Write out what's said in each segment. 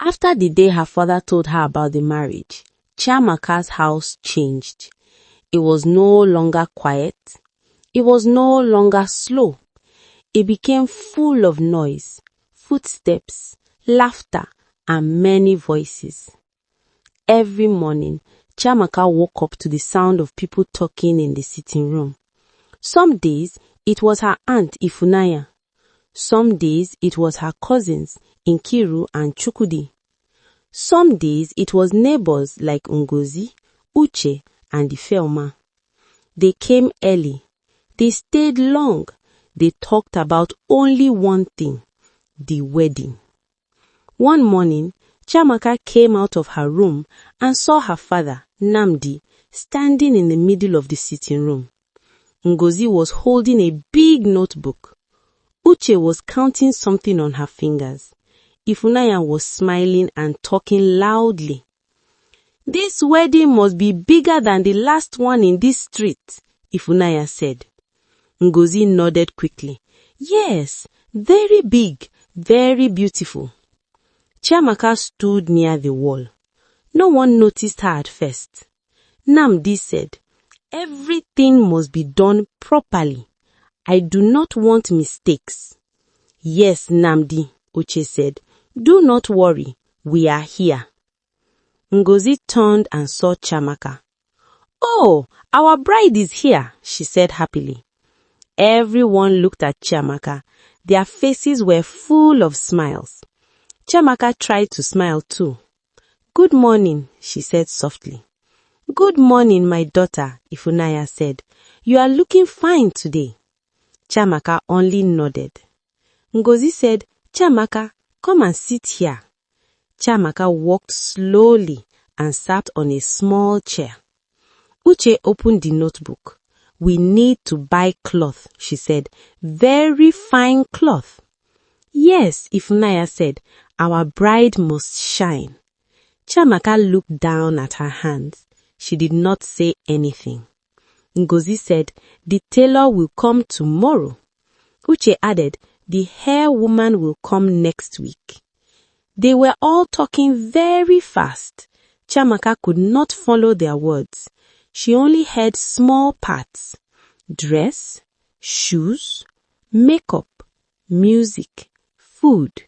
After the day her father told her about the marriage, Chiamaka's house changed. It was no longer quiet. It was no longer slow. It became full of noise, footsteps, laughter, and many voices. Every morning, Chiamaka woke up to the sound of people talking in the sitting room. Some days, it was her aunt Ifunanya. Some days, it was her cousins Nkiru and Chukudi. Some days, it was neighbors like Ngozi, Uche, and Ifeoma. They came early. They stayed long. They talked about only one thing, the wedding. One morning, Chiamaka came out of her room and saw her father, Namdi, standing in the middle of the sitting room. Ngozi was holding a big notebook. Uche was counting something on her fingers. Ifunanya was smiling and talking loudly. "This wedding must be bigger than the last one in this street," Ifunanya said. Ngozi nodded quickly. "Yes, very big, very beautiful." Chiamaka stood near the wall. No one noticed her at first. Namdi said, "Everything must be done properly. I do not want mistakes." "Yes, Namdi," Uche said. "Do not worry. We are here." Ngozi turned and saw Chiamaka. "Oh, our bride is here," she said happily. Everyone looked at Chiamaka. Their faces were full of smiles. Chiamaka tried to smile too. "Good morning," she said softly. "Good morning, my daughter," Ifunanya said. "You are looking fine today." Chiamaka only nodded. Ngozi said, "Chiamaka, come and sit here." Chiamaka walked slowly and sat on a small chair. Uche opened the notebook. "We need to buy cloth," she said. "Very fine cloth." "Yes," Ifunanya said. "Our bride must shine." Chiamaka looked down at her hands. She did not say anything. Ngozi said, "The tailor will come tomorrow." Uche added, "The hair woman will come next week." They were all talking very fast. Chiamaka could not follow their words. She only heard small parts: dress, shoes, makeup, music, food,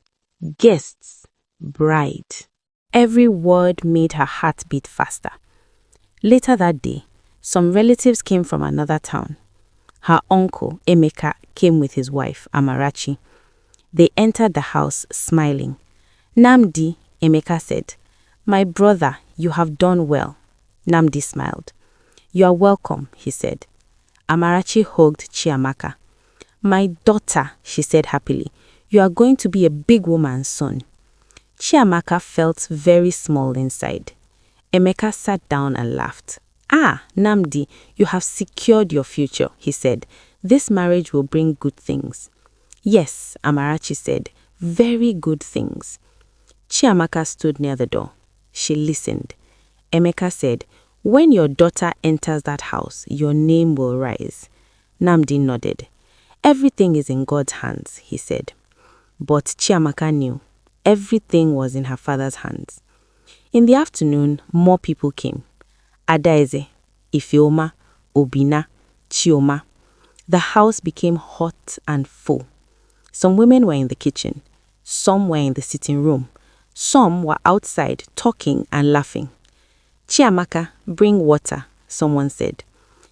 guests, bride. Every word made her heart beat faster. Later that day, some relatives came from another town. Her uncle, Emeka, came with his wife, Amarachi. They entered the house smiling. "Namdi," Emeka said, "my brother, you have done well." Namdi smiled. "You are welcome," he said. Amarachi hugged Chiamaka. "My daughter," she said happily, "you are going to be a big woman soon." Chiamaka felt very small inside. Emeka sat down and laughed. "Ah, Namdi, you have secured your future," he said. "This marriage will bring good things." "Yes," Amarachi said, "very good things." Chiamaka stood near the door. She listened. Emeka said, "When your daughter enters that house, your name will rise." Namdi nodded. "Everything is in God's hands," he said. But Chiamaka knew everything was in her father's hands. In the afternoon, more people came. Adaeze, Ifeoma, Obina, Chioma. The house became hot and full. Some women were in the kitchen. Some were in the sitting room. Some were outside talking and laughing. "Chiamaka, bring water," someone said.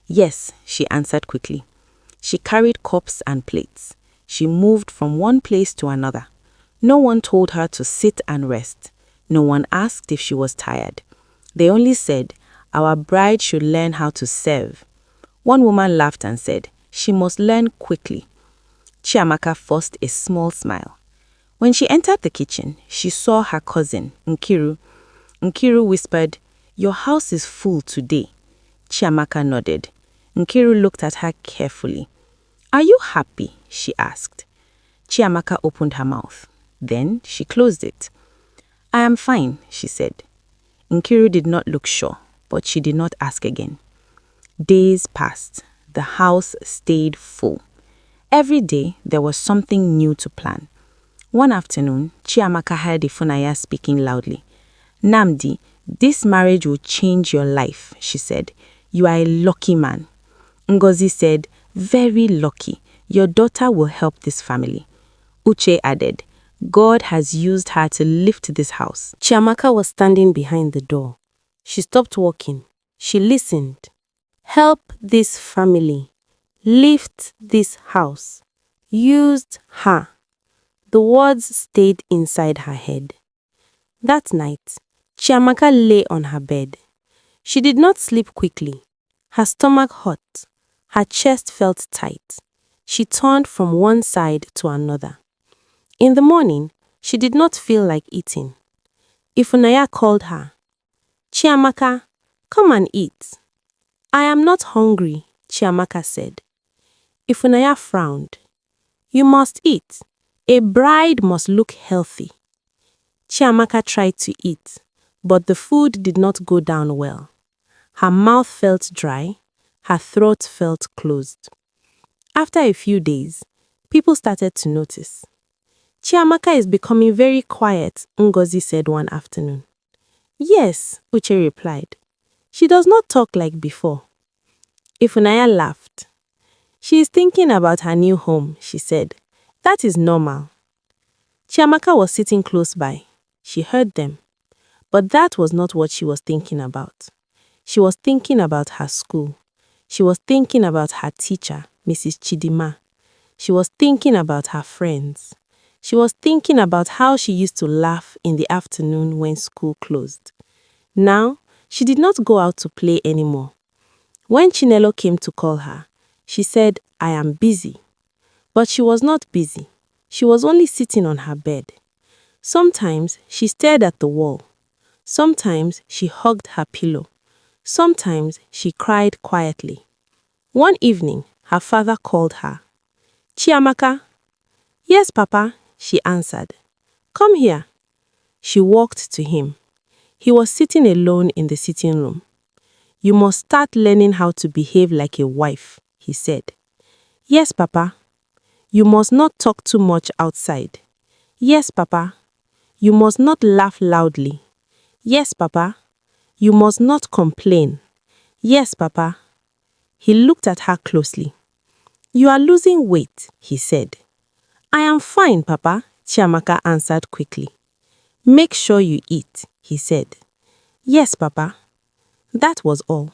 "Yes," she answered quickly. She carried cups and plates. She moved from one place to another. No one told her to sit and rest. No one asked if she was tired. They only said, "Our bride should learn how to serve." One woman laughed and said, "She must learn quickly." Chiamaka forced a small smile. When she entered the kitchen, she saw her cousin, Nkiru. Nkiru whispered, "Your house is full today." Chiamaka nodded. Nkiru looked at her carefully. "Are you happy?" she asked. Chiamaka opened her mouth. Then she closed it. "I am fine," she said. Nkiru did not look sure, but she did not ask again. Days passed. The house stayed full. Every day there was something new to plan. One afternoon, Chiamaka heard Ifunanya speaking loudly. "Namdi, this marriage will change your life," she said. "You are a lucky man." Ngozi said, "Very lucky. Your daughter will help this family." Uche added, "God has used her to lift this house." Chiamaka was standing behind the door. She stopped walking. She listened. "Help this family. Lift this house. Used her." The words stayed inside her head. That night, Chiamaka lay on her bed. She did not sleep quickly. Her stomach hot. Her chest felt tight. She turned from one side to another. In the morning, she did not feel like eating. Ifunanya called her. "Chiamaka, come and eat." "I am not hungry," Chiamaka said. Ifunanya frowned. "You must eat. A bride must look healthy." Chiamaka tried to eat, but the food did not go down well. Her mouth felt dry. Her throat felt closed. After a few days, people started to notice. "Chiamaka is becoming very quiet," Ngozi said one afternoon. "Yes," Uche replied. "She does not talk like before." Ifunanya laughed. "She is thinking about her new home," she said. "That is normal." Chiamaka was sitting close by. She heard them. But that was not what she was thinking about. She was thinking about her school. She was thinking about her teacher, Mrs. Chidima. She was thinking about her friends. She was thinking about how she used to laugh in the afternoon when school closed. Now, she did not go out to play anymore. When Chinelo came to call her, she said, "I am busy." But she was not busy. She was only sitting on her bed. Sometimes she stared at the wall. Sometimes she hugged her pillow. Sometimes she cried quietly. One evening, her father called her. "Chiamaka." "Yes, Papa," she answered. "Come here." She walked to him. He was sitting alone in the sitting room. "You must start learning how to behave like a wife," he said. "Yes, Papa." "You must not talk too much outside." "Yes, Papa." "You must not laugh loudly." "Yes, Papa." "You must not complain." "Yes, Papa." He looked at her closely. "You are losing weight," he said. "I am fine, Papa," Chiamaka answered quickly. "Make sure you eat," he said. "Yes, Papa." That was all.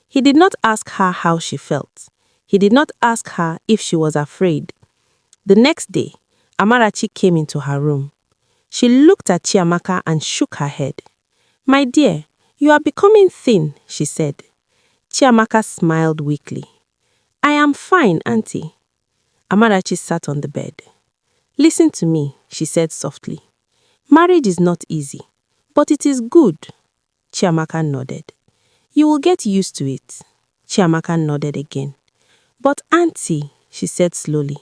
He did not ask her how she felt. He did not ask her if she was afraid. The next day, Amarachi came into her room. She looked at Chiamaka and shook her head. "My dear, you are becoming thin," she said. Chiamaka smiled weakly. "I am fine, Auntie." Amarachi sat on the bed. "Listen to me," she said softly. "Marriage is not easy, but it is good." Chiamaka nodded. "You will get used to it." Chiamaka nodded again. "But Auntie," she said slowly.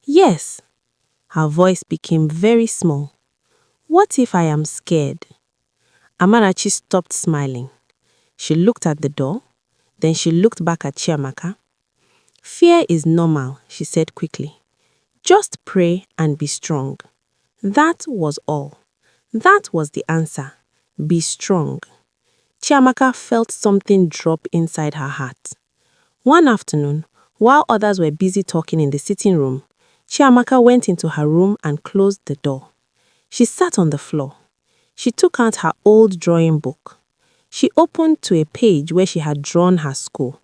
"Yes." Her voice became very small. "What if I am scared?" Amarachi stopped smiling. She looked at the door. Then she looked back at Chiamaka. "Fear is normal," she said quickly. "Just pray and be strong." That was all. That was the answer. Be strong. Chiamaka felt something drop inside her heart. One afternoon, while others were busy talking in the sitting room, Chiamaka went into her room and closed the door. She sat on the floor. She took out her old drawing book. She opened to a page where she had drawn her school.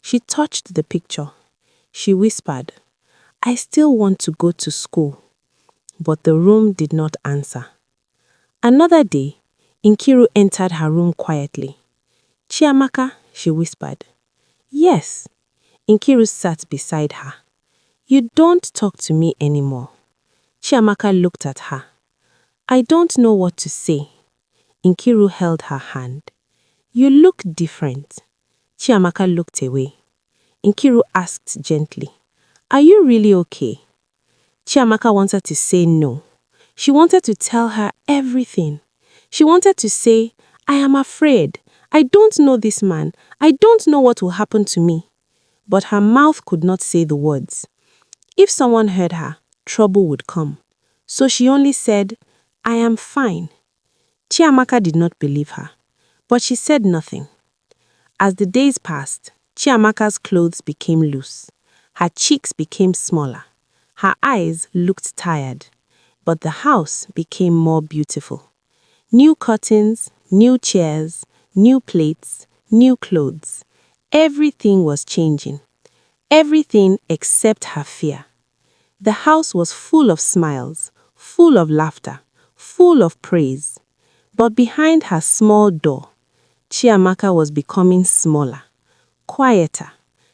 She touched the picture. She whispered, "I still want to go to school." But the room did not answer. Another day, Nkiru entered her room quietly. "Chiamaka," she whispered. "Yes." Nkiru sat beside her. "You don't talk to me anymore." Chiamaka looked at her. "I don't know what to say." Nkiru held her hand. "You look different." Chiamaka looked away. Nkiru asked gently, "Are you really okay?" Chiamaka wanted to say no. She wanted to tell her everything. She wanted to say, "I am afraid. I don't know this man. I don't know what will happen to me." But her mouth could not say the words. If someone heard her, trouble would come. So she only said, "I am fine." Chiamaka did not believe her, but she said nothing. As the days passed, Chiamaka's clothes became loose. Her cheeks became smaller. Her eyes looked tired, but the house became more beautiful. New curtains, new chairs, new plates, new clothes. Everything was changing. Everything except her fear. The house was full of smiles, full of laughter, full of praise. But behind her small door, Chiamaka was becoming smaller, quieter,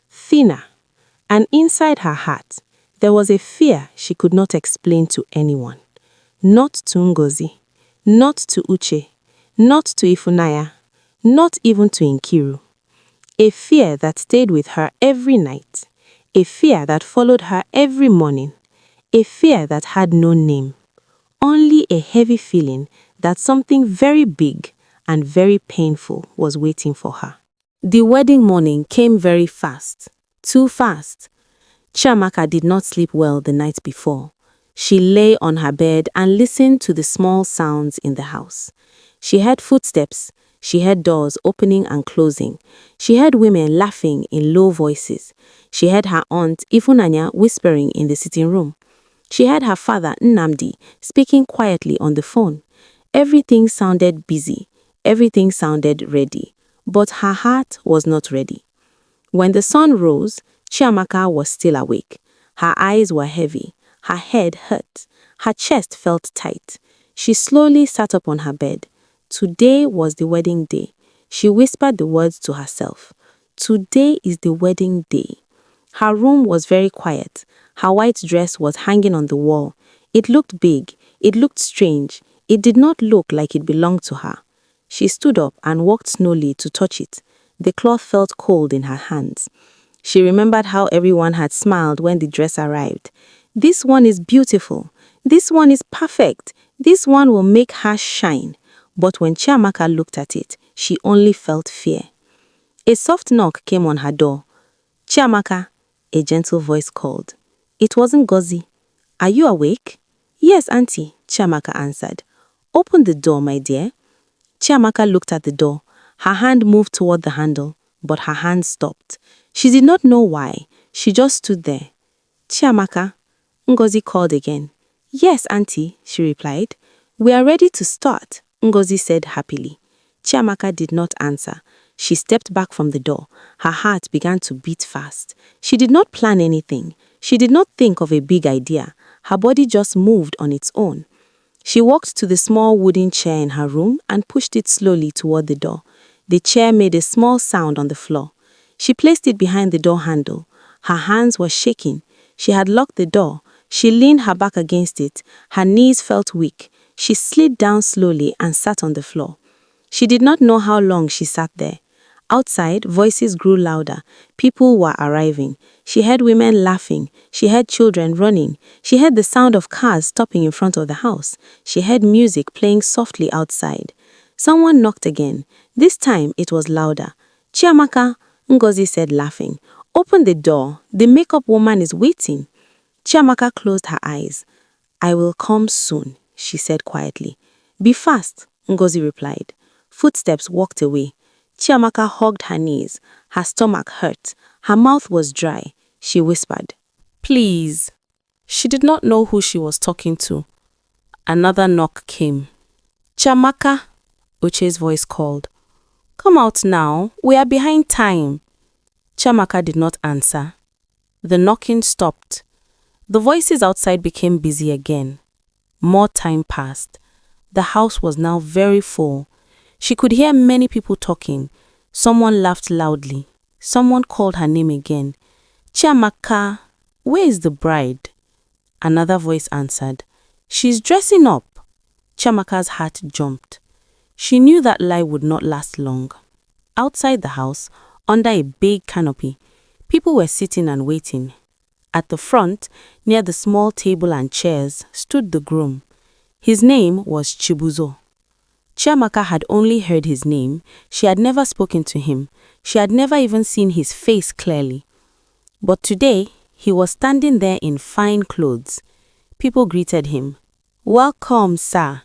thinner, and inside her heart, there was a fear she could not explain to anyone. Not to Ngozi, not to Uche, not to Ifunaya, not even to Nkiru. A fear that stayed with her every night, a fear that followed her every morning, a fear that had no name. Only a heavy feeling that something very big and very painful was waiting for her. The wedding morning came very fast, too fast. Chiamaka did not sleep well the night before. She lay on her bed and listened to the small sounds in the house. She heard footsteps. She heard doors opening and closing. She heard women laughing in low voices. She heard her aunt, Ifunanya, whispering in the sitting room. She heard her father, Nnamdi, speaking quietly on the phone. Everything sounded busy. Everything sounded ready. But her heart was not ready. When the sun rose, Chiamaka was still awake. Her eyes were heavy. Her head hurt. Her chest felt tight. She slowly sat up on her bed. Today was the wedding day. She whispered the words to herself. Today is the wedding day. Her room was very quiet. Her white dress was hanging on the wall. It looked big. It looked strange. It did not look like it belonged to her. She stood up and walked slowly to touch it. The cloth felt cold in her hands. She remembered how everyone had smiled when the dress arrived. This one is beautiful. This one is perfect. This one will make her shine. But when Chiamaka looked at it, she only felt fear. A soft knock came on her door. "Chiamaka," a gentle voice called. It wasn't Ngozi. "Are you awake?" "Yes, Auntie," Chiamaka answered. "Open the door, my dear." Chiamaka looked at the door. Her hand moved toward the handle, but her hand stopped. She did not know why. She just stood there. "Chiamaka," Ngozi called again. "Yes, Auntie," she replied. "We are ready to start," Ngozi said happily. Chiamaka did not answer. She stepped back from the door. Her heart began to beat fast. She did not plan anything. She did not think of a big idea. Her body just moved on its own. She walked to the small wooden chair in her room and pushed it slowly toward the door. The chair made a small sound on the floor. She placed it behind the door handle. Her hands were shaking. She had locked the door. She leaned her back against it. Her knees felt weak. She slid down slowly and sat on the floor. She did not know how long she sat there. Outside, voices grew louder. People were arriving. She heard women laughing. She heard children running. She heard the sound of cars stopping in front of the house. She heard music playing softly outside. Someone knocked again. This time it was louder. "Chiamaka," Ngozi said, laughing. "Open the door. The makeup woman is waiting." Chiamaka closed her eyes. "I will come soon," she said quietly. "Be fast," Ngozi replied. Footsteps walked away. Chiamaka hugged her knees. Her stomach hurt. Her mouth was dry. She whispered, "Please." She did not know who she was talking to. Another knock came. "Chiamaka," Uche's voice called. "Come out now. We are behind time." Chiamaka did not answer. The knocking stopped. The voices outside became busy again. More time passed. The house was now very full. She could hear many people talking. Someone laughed loudly. Someone called her name again. "Chiamaka, where is the bride?" Another voice answered, "She's dressing up." Chiamaka's heart jumped. She knew that lie would not last long. Outside the house, under a big canopy, people were sitting and waiting. At the front, near the small table and chairs, stood the groom. His name was Chibuzo. Chiamaka had only heard his name. She had never spoken to him. She had never even seen his face clearly. But today, he was standing there in fine clothes. People greeted him. Welcome, sir.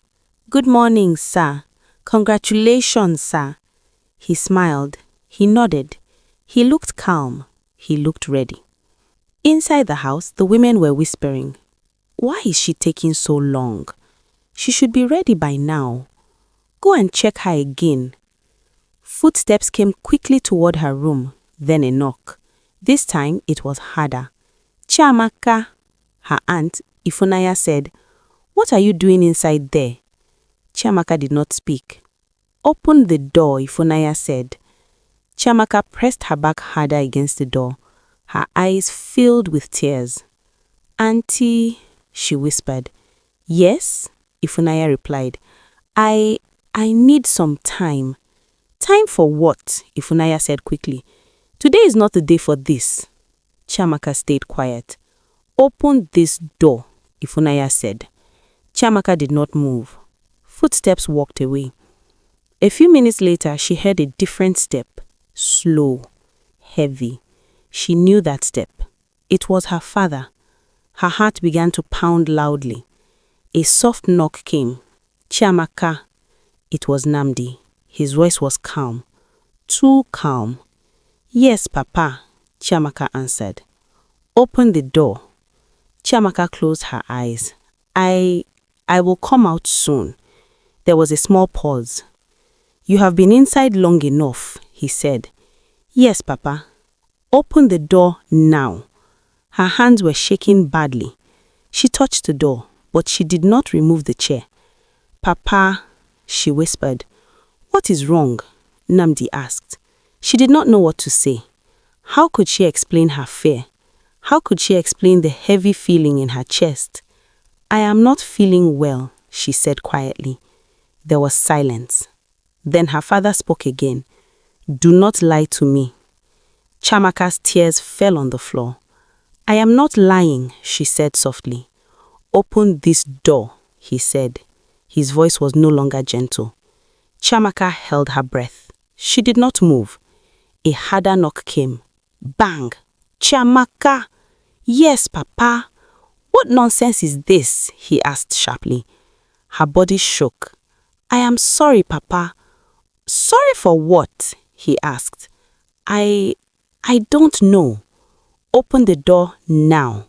Good morning, sir. Congratulations, sir. He smiled. He nodded. He looked calm. He looked ready. Inside the house, the women were whispering, "Why is she taking so long? She should be ready by now. Go and check her again." Footsteps came quickly toward her room, then a knock. This time it was harder. "Chiamaka," her aunt, Ifunanya, said. "What are you doing inside there?" Chiamaka did not speak. "Open the door," Ifunanya said. Chiamaka pressed her back harder against the door. Her eyes filled with tears. "Auntie," she whispered. "Yes," Ifunanya replied. I need some time." "Time for what?" Ifunanya said quickly. "Today is not the day for this." Chiamaka stayed quiet. "Open this door," Ifunanya said. Chiamaka did not move. Footsteps walked away. A few minutes later, she heard a different step. Slow, heavy. She knew that step. It was her father. Her heart began to pound loudly. A soft knock came. "Chiamaka." It was Namdi. His voice was calm. Too calm. "Yes, Papa," Chiamaka answered. "Open the door." Chiamaka closed her eyes. I will come out soon." There was a small pause. "You have been inside long enough," he said. "Yes, Papa." "Open the door now." Her hands were shaking badly. She touched the door, but she did not remove the chair. "Papa," she whispered. "What is wrong?" Namdi asked. She did not know what to say. How could she explain her fear? How could she explain the heavy feeling in her chest? "I am not feeling well," she said quietly. There was silence. Then her father spoke again. "Do not lie to me." Chiamaka's tears fell on the floor. "I am not lying," she said softly. "Open this door," he said. His voice was no longer gentle. Chiamaka held her breath. She did not move. A harder knock came. Bang! "Chiamaka!" "Yes, Papa." "What nonsense is this?" he asked sharply. Her body shook. "I am sorry, Papa." "Sorry for what?" he asked. I don't know." "Open the door now."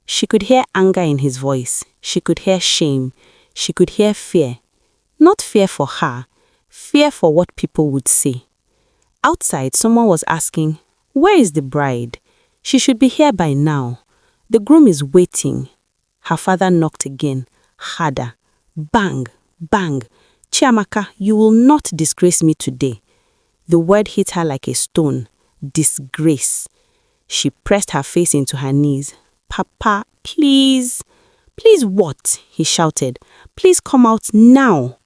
She could hear anger in his voice. She could hear shame. She could hear fear. Not fear for her, fear for what people would say. Outside, someone was asking, "Where is the bride? She should be here by now. The groom is waiting." Her father knocked again, harder. Bang, bang. "Chiamaka, you will not disgrace me today." The word hit her like a stone. Disgrace. She pressed her face into her knees. "Papa, please." "Please what?" he shouted. "Please come out now."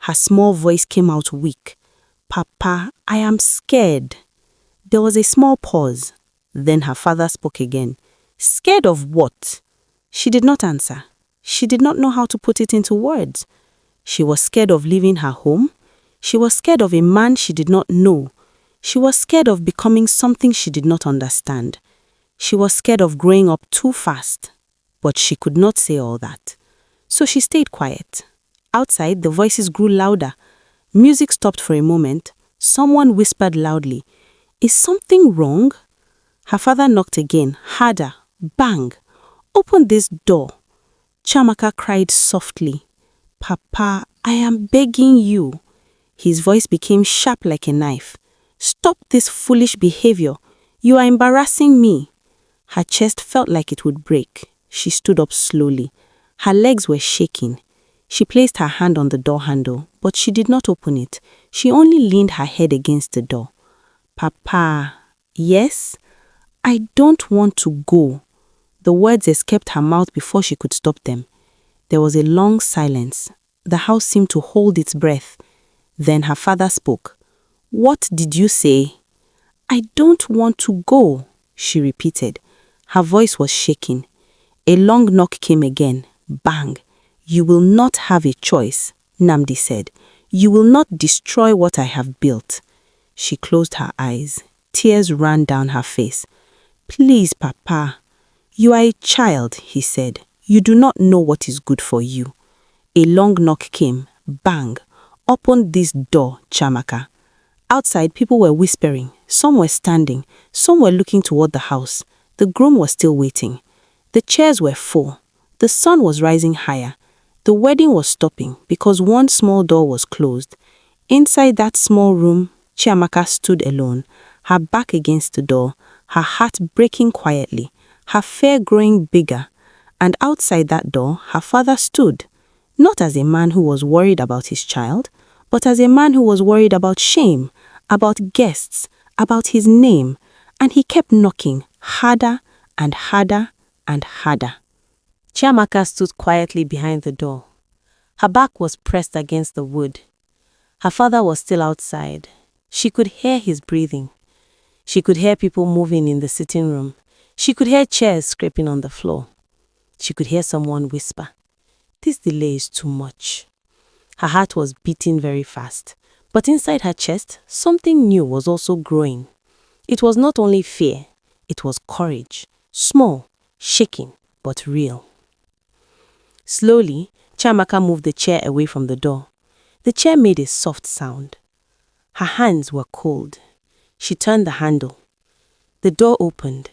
Her small voice came out weak. "Papa, I am scared." There was a small pause. Then her father spoke again. "Scared of what?" She did not answer. She did not know how to put it into words. She was scared of leaving her home. She was scared of a man she did not know. She was scared of becoming something she did not understand. She was scared of growing up too fast. But she could not say all that. So she stayed quiet. Outside, the voices grew louder. Music stopped for a moment. Someone whispered loudly, "Is something wrong?" Her father knocked again, harder. Bang! "Open this door." Chiamaka cried softly. "Papa, I am begging you." His voice became sharp like a knife. "Stop this foolish behavior. You are embarrassing me." Her chest felt like it would break. She stood up slowly. Her legs were shaking. She placed her hand on the door handle, but she did not open it. She only leaned her head against the door. "Papa." "Yes?" "I don't want to go." The words escaped her mouth before she could stop them. There was a long silence. The house seemed to hold its breath. Then her father spoke. "What did you say?" "I don't want to go," she repeated. Her voice was shaking. A long knock came again. Bang! "You will not have a choice," Namdi said. "You will not destroy what I have built." She closed her eyes. Tears ran down her face. "Please, Papa." "You are a child," he said. "You do not know what is good for you." A long knock came. Bang! Opened this door, Chiamaka. Outside, people were whispering. Some were standing. Some were looking toward the house. The groom was still waiting. The chairs were full. The sun was rising higher. The wedding was stopping because one small door was closed. Inside that small room, Chiamaka stood alone, her back against the door, her heart breaking quietly, her fear growing bigger. And outside that door, her father stood, not as a man who was worried about his child, but as a man who was worried about shame, about guests, about his name, and he kept knocking harder and harder and harder. Chiamaka stood quietly behind the door. Her back was pressed against the wood. Her father was still outside. She could hear his breathing. She could hear people moving in the sitting room. She could hear chairs scraping on the floor. She could hear someone whisper, "This delay is too much." Her heart was beating very fast, but inside her chest, something new was also growing. It was not only fear, it was courage, small, shaking, but real. Slowly, Chiamaka moved the chair away from the door. The chair made a soft sound. Her hands were cold. She turned the handle. The door opened.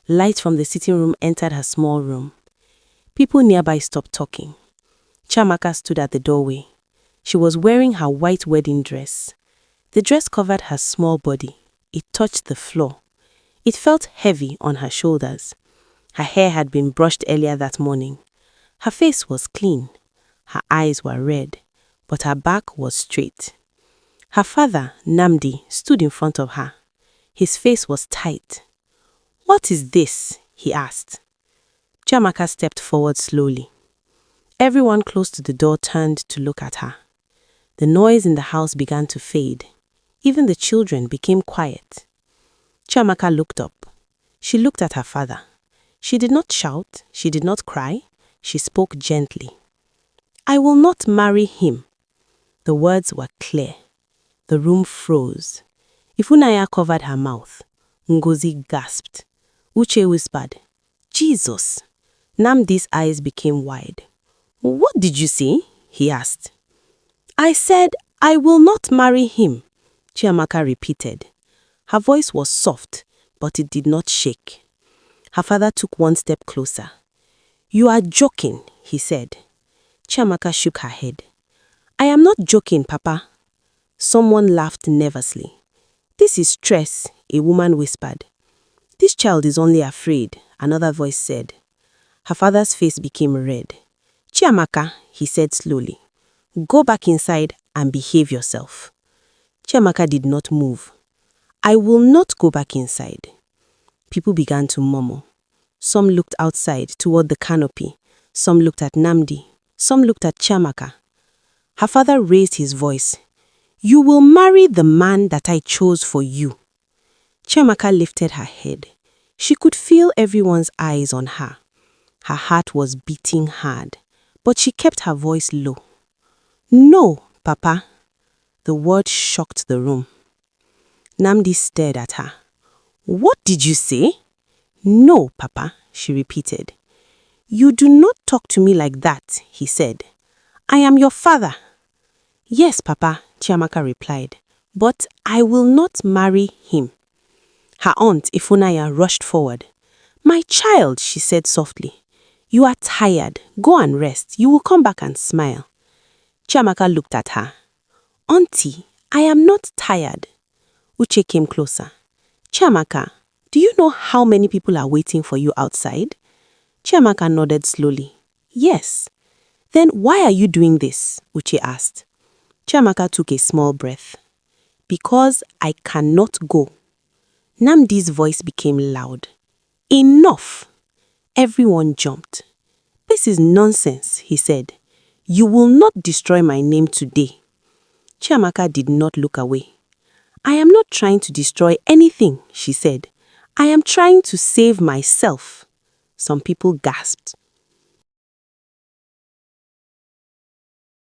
Light from the sitting room entered her small room. People nearby stopped talking. Chiamaka stood at the doorway. She was wearing her white wedding dress. The dress covered her small body. It touched the floor. It felt heavy on her shoulders. Her hair had been brushed earlier that morning. Her face was clean. Her eyes were red, but her back was straight. Her father, Namdi, stood in front of her. His face was tight. "What is this?" he asked. Chiamaka stepped forward slowly. Everyone close to the door turned to look at her. The noise in the house began to fade. Even the children became quiet. Chiamaka looked up. She looked at her father. She did not shout. She did not cry. She spoke gently. "I will not marry him." The words were clear. The room froze. Ifunanya covered her mouth. Ngozi gasped. Uche whispered, "Jesus." Namdi's eyes became wide. "What did you say?" he asked. "I said, I will not marry him," Chiamaka repeated. Her voice was soft, but it did not shake. Her father took one step closer. "You are joking," he said. Chiamaka shook her head. "I am not joking, Papa." Someone laughed nervously. "This is stress," a woman whispered. "This child is only afraid," another voice said. Her father's face became red. "Chiamaka," he said slowly, "go back inside and behave yourself." Chiamaka did not move. "I will not go back inside." People began to murmur. Some looked outside toward the canopy. Some looked at Namdi. Some looked at Chiamaka. Her father raised his voice. "You will marry the man that I chose for you." Chiamaka lifted her head. She could feel everyone's eyes on her. Her heart was beating hard, but she kept her voice low. "No, Papa." The word shocked the room. Namdi stared at her. "What did you say?" "No, Papa," she repeated. "You do not talk to me like that," he said. "I am your father." "Yes, Papa," Chiamaka replied, "but I will not marry him." Her aunt, Ifunanya, rushed forward. "My child," she said softly, "you are tired. Go and rest. You will come back and smile." Chiamaka looked at her. "Auntie, I am not tired." Uche came closer. "Chiamaka, do you know how many people are waiting for you outside?" Chiamaka nodded slowly. "Yes." "Then why are you doing this?" Uche asked. Chiamaka took a small breath. "Because I cannot go." Namdi's voice became loud. "Enough!" Everyone jumped. "This is nonsense," he said. "You will not destroy my name today." Chiamaka did not look away. "I am not trying to destroy anything," she said. "I am trying to save myself." Some people gasped.